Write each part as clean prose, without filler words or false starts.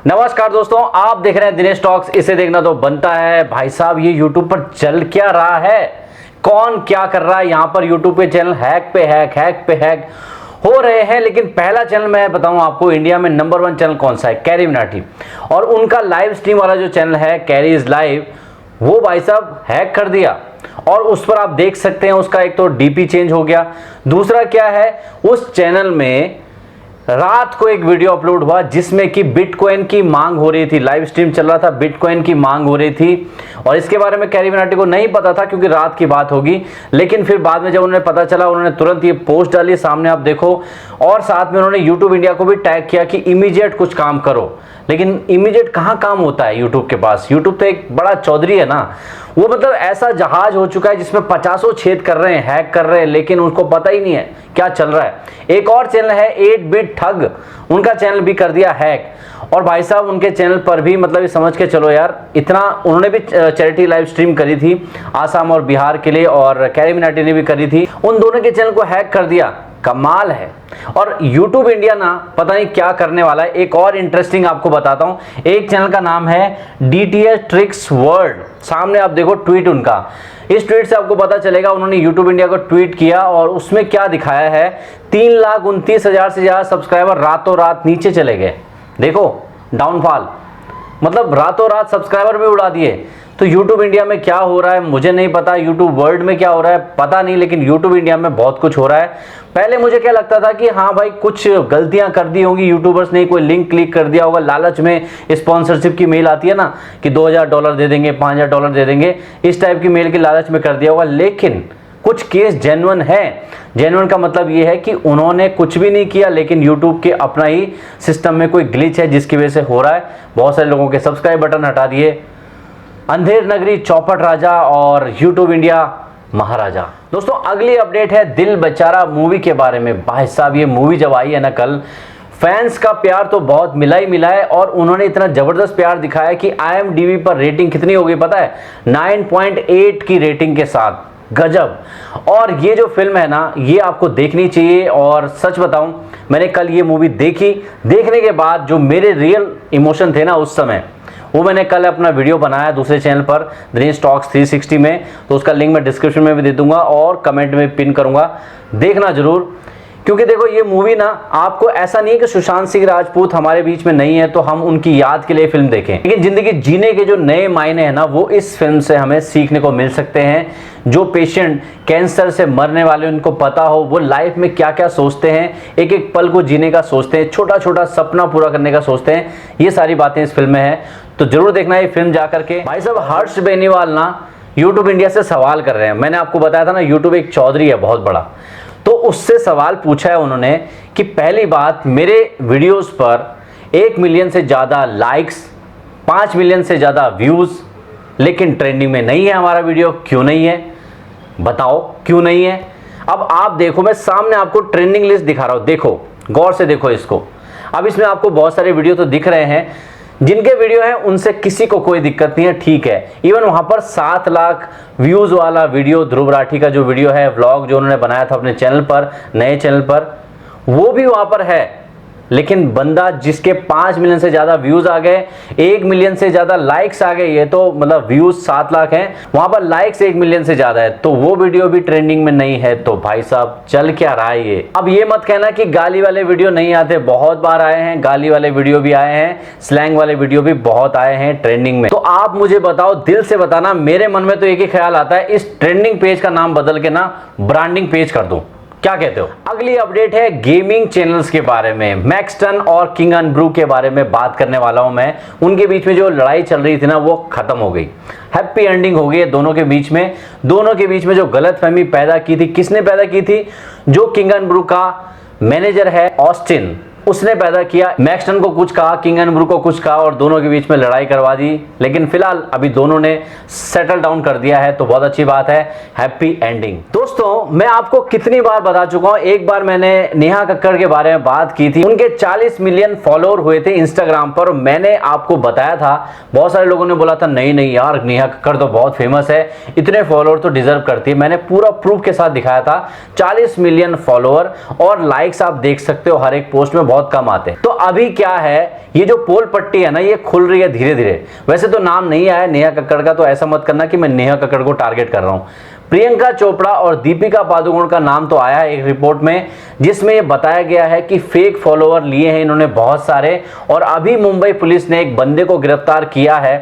नमस्कार दोस्तों, आप देख रहे हैं दिनेश टॉक्स। इसे देखना तो बनता है। भाई साहब, ये यूट्यूब पर चल क्या रहा है, कौन क्या कर रहा है। यहाँ पर यूट्यूब पे चैनल हैक पे हैक हो रहे हैं। लेकिन पहला चैनल मैं बताऊं आपको, इंडिया में नंबर 1 चैनल कौन सा है, कैरी मिनाटी। और उनका लाइव स्ट्रीम वाला जो चैनल है कैरी इज लाइव, वो भाई साहब हैक कर दिया। और उस पर आप देख सकते हैं, उसका एक तो डीपी चेंज हो गया, दूसरा क्या है, उस चैनल में रात को एक वीडियो अपलोड हुआ जिसमें कि बिटकॉइन की मांग हो रही थी। लाइव स्ट्रीम चल रहा था, बिटकॉइन की मांग हो रही थी। और इसके बारे में कैरी मिनाटी को नहीं पता था क्योंकि रात की बात होगी। लेकिन फिर बाद में जब उन्हें पता चला, उन्होंने तुरंत ये पोस्ट डाली, सामने आप देखो। और साथ में उन्होंने यूट्यूब इंडिया को भी टैग किया कि इमीडिएट कुछ काम करो। लेकिन इमीडिएट कहाँ काम होता है यूट्यूब के पास। यूट्यूब तो एक बड़ा चौधरी है ना, वो मतलब ऐसा जहाज हो चुका है जिसमें 50 छेद कर रहे हैं, हैक कर रहे हैं, लेकिन उनको पता ही नहीं है क्या चल रहा है। एक और चैनल है 8 बिट ठग, उनका चैनल भी कर दिया हैक। और भाई साहब, उनके चैनल पर भी मतलब ये समझ के चलो यार, इतना उन्होंने भी चैरिटी लाइव स्ट्रीम करी थी आसाम और बिहार के लिए, और कैरी मिनाटी ने भी करी थी। उन दोनों के चैनल को हैक कर दिया, कमाल है। और YouTube इंडिया ना पता नहीं क्या करने वाला है। एक और इंटरेस्टिंग आपको बताता हूं, एक चैनल का नाम है DTH ट्रिक्स वर्ल्ड। सामने आप देखो ट्वीट उनका, इस ट्वीट से आपको पता चलेगा उन्होंने YouTube इंडिया को ट्वीट किया और उसमें क्या दिखाया है, 3,29,000 से ज्यादा सब्सक्राइबर रातों रात नीचे चले गए। देखो डाउनफॉल, मतलब रातों रात सब्सक्राइबर भी उड़ा दिए। तो YouTube इंडिया में क्या हो रहा है मुझे नहीं पता, YouTube वर्ल्ड में क्या हो रहा है पता नहीं, लेकिन YouTube इंडिया में बहुत कुछ हो रहा है। पहले मुझे क्या लगता था कि हाँ भाई, कुछ गलतियां कर दी होंगी यूट्यूबर्स ने, कोई लिंक क्लिक कर दिया होगा, लालच में स्पॉन्सरशिप की मेल आती है ना कि $2,000 दे देंगे, $5,000 दे देंगे, इस टाइप की मेल की लालच में कर दिया होगा। लेकिन कुछ केस जेन्युइन है। जेन्युइन का मतलब ये है कि उन्होंने कुछ भी नहीं किया, लेकिन YouTube के अपना ही सिस्टम में कोई ग्लिच है जिसकी वजह से हो रहा है। बहुत सारे लोगों के सब्सक्राइब बटन हटा दिए। अंधेर नगरी चौपट राजा और YouTube इंडिया महाराजा। दोस्तों, अगली अपडेट है दिल बेचारा मूवी के बारे में। भाई साहब, ये मूवी जब आई है ना कल, फैंस का प्यार तो बहुत मिला ही मिला है। और उन्होंने इतना जबरदस्त प्यार दिखाया कि IMDb पर रेटिंग कितनी हो गई पता है, 9.8 की रेटिंग के साथ। गजब। और ये जो फिल्म है ना, ये आपको देखनी चाहिए। और सच बताऊं, मैंने कल ये मूवी देखी, देखने के बाद जो मेरे रियल इमोशन थे ना उस समय, वो मैंने कल अपना वीडियो बनाया दूसरे चैनल पर, दिनेश टॉक्स 360 में। तो उसका लिंक मैं डिस्क्रिप्शन में भी दे दूंगा और कमेंट में पिन करूंगा, देखना जरूर। क्योंकि देखो, ये मूवी ना, आपको ऐसा नहीं है कि सुशांत सिंह राजपूत हमारे बीच में नहीं है तो हम उनकी याद के लिए फिल्म देखें, लेकिन जिंदगी जीने के जो नए मायने हैं ना, वो इस फिल्म से हमें सीखने को मिल सकते हैं। जो पेशेंट कैंसर से मरने वाले, उनको पता हो वो लाइफ में क्या क्या सोचते हैं, एक एक पल को जीने का सोचते हैं, छोटा छोटा सपना पूरा करने का सोचते हैं, ये सारी बातें इस फिल्म में है। तो जरूर देखना ये फिल्म जाकर के। भाई साहब, हर्ष बेनीवाल ना यूट्यूब इंडिया से सवाल कर रहे हैं। मैंने आपको बताया था ना, यूट्यूब एक चौधरी है बहुत बड़ा, तो उससे सवाल पूछा है उन्होंने कि पहली बात, मेरे वीडियोस पर 1 मिलियन से ज़्यादा लाइक्स, 5 मिलियन से ज़्यादा व्यूज़, लेकिन ट्रेंडिंग में नहीं है हमारा वीडियो, क्यों नहीं है बताओ, क्यों नहीं है। अब आप देखो, मैं सामने आपको ट्रेंडिंग लिस्ट दिखा रहा हूँ, देखो गौर से देखो इसको। अब इसमें आपको बहुत सारे वीडियो तो दिख रहे हैं, जिनके वीडियो हैं उनसे किसी को कोई दिक्कत नहीं है, ठीक है। इवन वहां पर 7 लाख व्यूज वाला वीडियो, ध्रुव राठी का जो वीडियो है, व्लॉग जो उन्होंने बनाया था अपने चैनल पर, नए चैनल पर, वो भी वहां पर है। लेकिन बंदा जिसके 5 मिलियन से ज्यादा व्यूज आ गए, 1 मिलियन से ज्यादा लाइक्स आ गए, ये तो मतलब व्यूज 7 लाख हैं, वहां पर लाइक्स 1 मिलियन से ज्यादा है, तो वो वीडियो भी ट्रेंडिंग में नहीं है। तो भाई साहब, चल क्या रहा है ये। अब ये मत कहना कि गाली वाले वीडियो नहीं आते, बहुत बार आए हैं गाली वाले वीडियो भी आए हैं, स्लैंग वाले वीडियो भी बहुत आए हैं ट्रेंडिंग में। तो आप मुझे बताओ, दिल से बताना, मेरे मन में तो एक ही ख्याल आता है, इस ट्रेंडिंग पेज का नाम बदल के ना ब्रांडिंग पेज कर दूं, क्या कहते हो। अगली अपडेट है गेमिंग चैनल्स के बारे में। मैक्सटन और किंग एंड ब्रू के बारे में बात करने वाला हूं मैं। उनके बीच में जो लड़ाई चल रही थी ना, वो खत्म हो गई, हैप्पी एंडिंग हो गई है दोनों के बीच में। दोनों के बीच में जो गलतफहमी पैदा की थी, किसने पैदा की थी, जो किंग एंड ब्रू का मैनेजर है ऑस्टिन, उसने पैदा किया। मैक्सटन को कुछ कहा, किंग एंड ब्रू को कुछ कहा, और दोनों के बीच में लड़ाई करवा दी। लेकिन फिलहाल अभी दोनों ने सेटल डाउन कर दिया है, तो बहुत अच्छी बात है, हैप्पी एंडिंग। दोस्तों, मैं आपको कितनी बार बता चुका हूं, एक बार मैंने नेहा कक्कड़ के बारे में बात की थी। उनके 40 मिलियन फॉलोअर हुए थे इंस्टाग्राम पर। मैंने आपको बताया था, बहुत सारे लोगों ने बोला था नहीं नहीं यार, नेहा कक्कड़ तो बहुत फेमस है, इतने फॉलोअर तो डिजर्व करती है। मैंने पूरा प्रूफ के साथ दिखाया था, 40 मिलियन फॉलोअर, और लाइक्स आप देख सकते हो हर एक पोस्ट में, बहुत कम आते हैं। तो अभी क्या है, ये जो पोल पट्टी है ना, ये खुल रही है धीरे धीरे। वैसे तो नाम नहीं आया नेहा कक्कड़ का, तो ऐसा मत करना कि मैं नेहा कक्कड़ को टारगेट कर रहा हूं। प्रियंका चोपड़ा और दीपिका पादुकोण का नाम तो आया है एक रिपोर्ट में, जिसमें ये बताया गया है कि फेक फॉलोअर लिए हैं इन्होंने बहुत सारे। और अभी मुंबई पुलिस ने एक बंदे को गिरफ्तार किया है।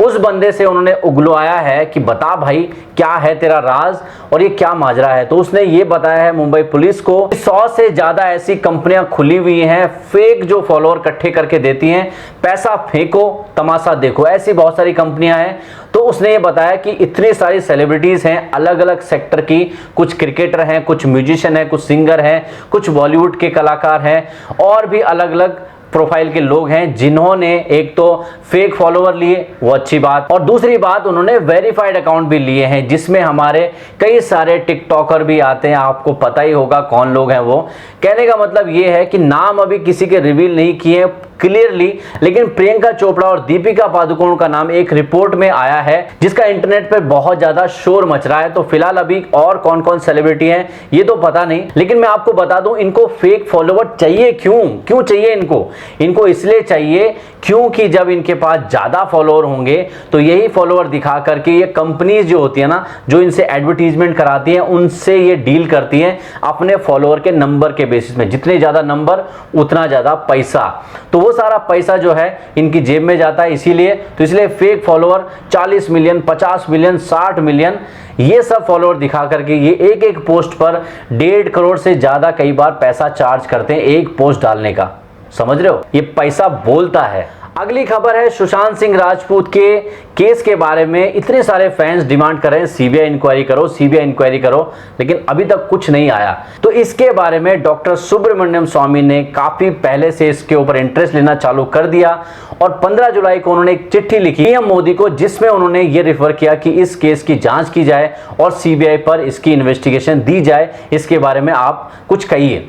उस बंदे से उन्होंने उगलवाया है कि बता भाई क्या है तेरा राज और ये क्या माजरा है। तो उसने ये बताया है मुंबई पुलिस को 100 से ज्यादा ऐसी कंपनियां खुली हुई हैं फेक जो फॉलोअर इकट्ठे करके देती हैं, पैसा फेंको तमाशा देखो, ऐसी बहुत सारी कंपनियां हैं। तो उसने ये बताया कि इतनी सारी सेलिब्रिटीज हैं अलग अलग सेक्टर की, कुछ क्रिकेटर हैं, कुछ म्यूजिशियन हैं, कुछ सिंगर हैं, कुछ बॉलीवुड के कलाकार हैं और भी अलग अलग प्रोफाइल के लोग हैं जिन्होंने एक तो फेक फॉलोअर लिए, वो अच्छी बात, और दूसरी बात उन्होंने वेरीफाइड अकाउंट भी लिए हैं जिसमें हमारे कई सारे टिकटॉकर भी आते हैं। आपको पता ही होगा कौन लोग हैं वो। कहने का मतलब ये है कि नाम अभी किसी के रिवील नहीं किए क्लियरली, लेकिन प्रियंका चोपड़ा और दीपिका पादुकोण का नाम एक रिपोर्ट में आया है जिसका इंटरनेट पर बहुत ज्यादा शोर मच रहा है। तो फिलहाल अभी और कौन कौन सेलिब्रिटी हैं ये तो पता नहीं, लेकिन मैं आपको बता दूं इनको फेक फॉलोवर चाहिए। क्यों चाहिए इनको इसलिए चाहिए क्योंकि जब इनके पास ज्यादा फॉलोअर होंगे तो यही फॉलोअर दिखा करके ये कंपनीज जो होती है ना, जो इनसे एडवर्टीजमेंट कराती हैं, उनसे ये डील करती हैं अपने फॉलोअर के नंबर के बेसिस में। जितने ज्यादा नंबर उतना ज्यादा पैसा, तो वो सारा पैसा जो है इनकी जेब में जाता है। इसलिए fake follower 40 million, 50 million, 60 million ये सब फॉलोअर दिखा करके ये एक एक पोस्ट पर 1.5 करोड़ से ज्यादा कई बार पैसा चार्ज करते हैं एक पोस्ट डालने का। समझ रहे हो, ये पैसा बोलता है। अगली खबर है सुशांत सिंह राजपूत के केस के बारे में। इतने सारे फैंस डिमांड कर रहे हैं सीबीआई इंक्वायरी करो, सीबीआई इंक्वायरी करो, लेकिन अभी तक कुछ नहीं आया। तो इसके बारे में डॉक्टर सुब्रमण्यम स्वामी ने काफी पहले से इसके ऊपर इंटरेस्ट लेना चालू कर दिया और 15 जुलाई को उन्होंने एक चिट्ठी लिखी पीएम मोदी को, जिसमें उन्होंने ये रेफर किया कि इस केस की जांच की जाए और सीबीआई पर इसकी इन्वेस्टिगेशन दी जाए, इसके बारे में आप कुछ कहिए।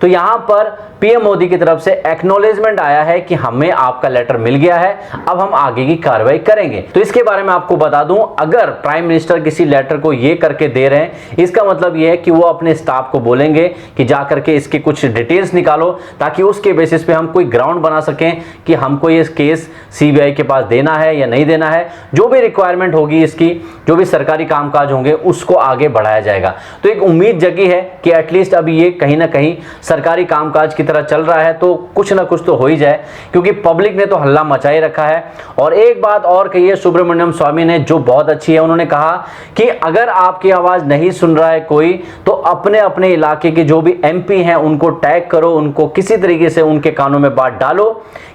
तो यहां पर पीएम मोदी की तरफ से एक्नॉलेजमेंट आया है कि हमें आपका लेटर मिल गया है, अब हम आगे की कार्रवाई करेंगे। तो इसके बारे में आपको बता दूं, अगर प्राइम मिनिस्टर किसी लेटर को ये करके दे रहे हैं, इसका मतलब ये है कि वो अपने स्टाफ को बोलेंगे कि जा करके इसके कुछ डिटेल्स निकालो, ताकि उसके बेसिस पे हम कोई ग्राउंड बना सकें कि हमको ये केस सीबीआई के पास देना है या नहीं देना है। जो भी रिक्वायरमेंट होगी इसकी, जो भी सरकारी कामकाज होंगे, उसको आगे बढ़ाया जाएगा। तो एक उम्मीद जगी है कि एटलीस्ट अभी ये कहीं ना कहीं सरकारी कामकाज की तरह चल रहा है तो कुछ ना कुछ तो हो ही जाए, क्योंकि पब्लिक ने तो हल्ला मचाए रखा है। और एक बात और कही है सुब्रमण्यम स्वामी ने जो बहुत अच्छी है, उन्होंने कहा कि अगर आपकी आवाज नहीं सुन रहा है कोई, तो अपने अपने इलाके के जो भी एमपी हैं उनको टैग करो, उनको किसी तरीके से उनके कानों में बात डालो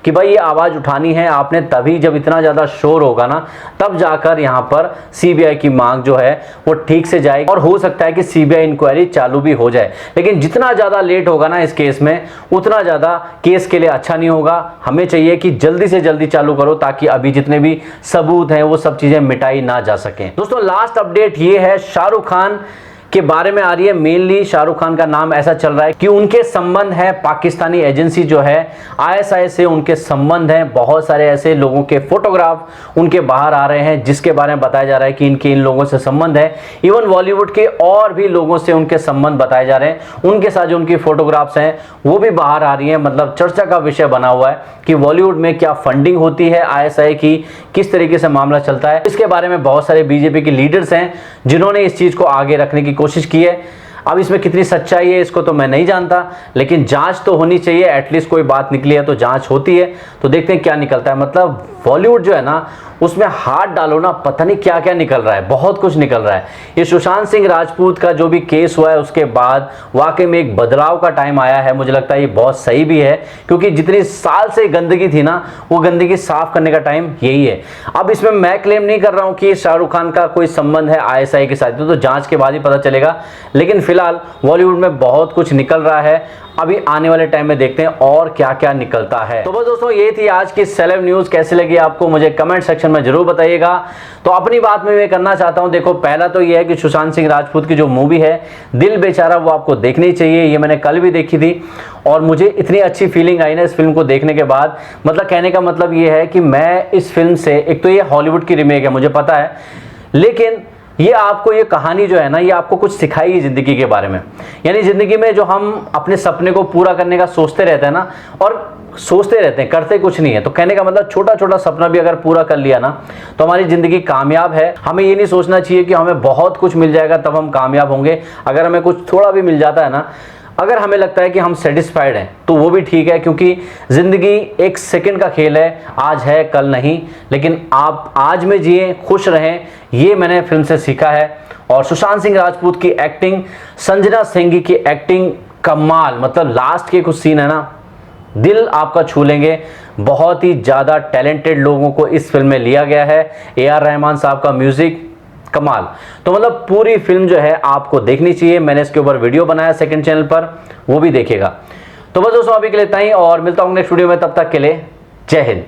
कि भाई ये आवाज उठानी है आपने, तभी जब इतना ज्यादा शोर होगा ना, तब जाकर यहां पर सीबीआई की मांग जो है वो ठीक से जाएगी और हो सकता है कि सीबीआई इंक्वायरी चालू भी हो जाए। लेकिन जितना ज्यादा लेट होगा ना इस केस में, उतना ज्यादा केस के लिए अच्छा नहीं होगा। हमें चाहिए कि जल्दी से जल्दी चालू करो, ताकि अभी जितने भी सबूत हैं वो सब चीजें मिटाई ना जा सकें। दोस्तों लास्ट अपडेट ये है, शाहरुख खान के बारे में आ रही है। मेनली शाहरुख खान का नाम ऐसा चल रहा है कि उनके संबंध है पाकिस्तानी एजेंसी जो है आईएसआई से, उनके संबंध हैं। बहुत सारे ऐसे लोगों के फोटोग्राफ उनके बाहर आ रहे हैं जिसके बारे में बताया जा रहा है कि इनके इन लोगों से संबंध है। इवन बॉलीवुड के और भी लोगों से उनके संबंध बताए जा रहे हैं। उनके साथ जो उनकी फोटोग्राफ्स हैं वो भी बाहर आ रही है। मतलब चर्चा का विषय बना हुआ है कि बॉलीवुड में क्या फंडिंग होती है आईएसआई की, किस तरीके से मामला चलता है। इसके बारे में बहुत सारे बीजेपी के लीडर्स हैं जिन्होंने इस चीज को आगे रखने की कोशिश की है। अब इसमें कितनी सच्चाई है इसको तो मैं नहीं जानता, लेकिन जांच तो होनी चाहिए। एटलीस्ट कोई बात निकली है तो जांच होती है, तो देखते हैं क्या निकलता है। मतलब बॉलीवुड जो है ना, उसमें हाथ डालो ना, पता नहीं क्या क्या निकल रहा है, बहुत कुछ निकल रहा है। ये सुशांत सिंह राजपूत का जो भी केस हुआ है उसके बाद वाकई में एक बदलाव का टाइम आया है। मुझे लगता है ये बहुत सही भी है, क्योंकि जितनी साल से गंदगी थी ना, वो गंदगी साफ करने का टाइम यही है। अब इसमें मैं क्लेम नहीं कर रहा हूं कि शाहरुख खान का कोई संबंध है आईएसआई के साथ, तो जांच के बाद ही पता चलेगा। लेकिन फिलहाल बॉलीवुड में बहुत कुछ निकल रहा है। अभी आने वाले टाइम में देखते हैं और क्या क्या निकलता है। तो बस दोस्तों ये थी आज की सेलेब न्यूज। कैसी लगी आपको मुझे कमेंट सेक्शन में जरूर बताइएगा। तो अपनी बात में मैं करना चाहता हूं, देखो पहला तो ये है कि सुशांत सिंह राजपूत की जो मूवी है दिल बेचारा, वो आपको देखनी चाहिए। ये मैंने कल भी देखी थी और मुझे इतनी अच्छी फीलिंग आई ना इस फिल्म को देखने के बाद। मतलब कहने का मतलब ये है कि मैं इस फिल्म से, एक तो ये हॉलीवुड की रीमेक है मुझे पता है, लेकिन ये आपको ये कहानी जो है ना, ये आपको कुछ सिखाएगी जिंदगी के बारे में। यानी जिंदगी में जो हम अपने सपने को पूरा करने का सोचते रहते हैं ना, और सोचते रहते हैं, करते कुछ नहीं है, तो कहने का मतलब छोटा छोटा सपना भी अगर पूरा कर लिया ना तो हमारी जिंदगी कामयाब है। हमें ये नहीं सोचना चाहिए कि हमें बहुत कुछ मिल जाएगा तब हम कामयाब होंगे। अगर हमें कुछ थोड़ा भी मिल जाता है ना, अगर हमें लगता है कि हम सेटिस्फाइड हैं तो वो भी ठीक है, क्योंकि ज़िंदगी एक सेकंड का खेल है, आज है कल नहीं। लेकिन आप आज में जिए, खुश रहें, ये मैंने फिल्म से सीखा है। और सुशांत सिंह राजपूत की एक्टिंग, संजना सिंह की एक्टिंग कमाल, मतलब लास्ट के कुछ सीन है ना, दिल आपका छू लेंगे। बहुत ही ज़्यादा टैलेंटेड लोगों को इस फिल्म में लिया गया है। AR रहमान साहब का म्यूज़िक कमाल। तो मतलब पूरी फिल्म जो है आपको देखनी चाहिए। मैंने इसके ऊपर वीडियो बनाया सेकंड चैनल पर, वो भी देखेगा। तो बस दोस्तों अभी के लिए इतना ही, और मिलता हूँ नेक्स्ट वीडियो में। तब तक के लिए जय हिंद।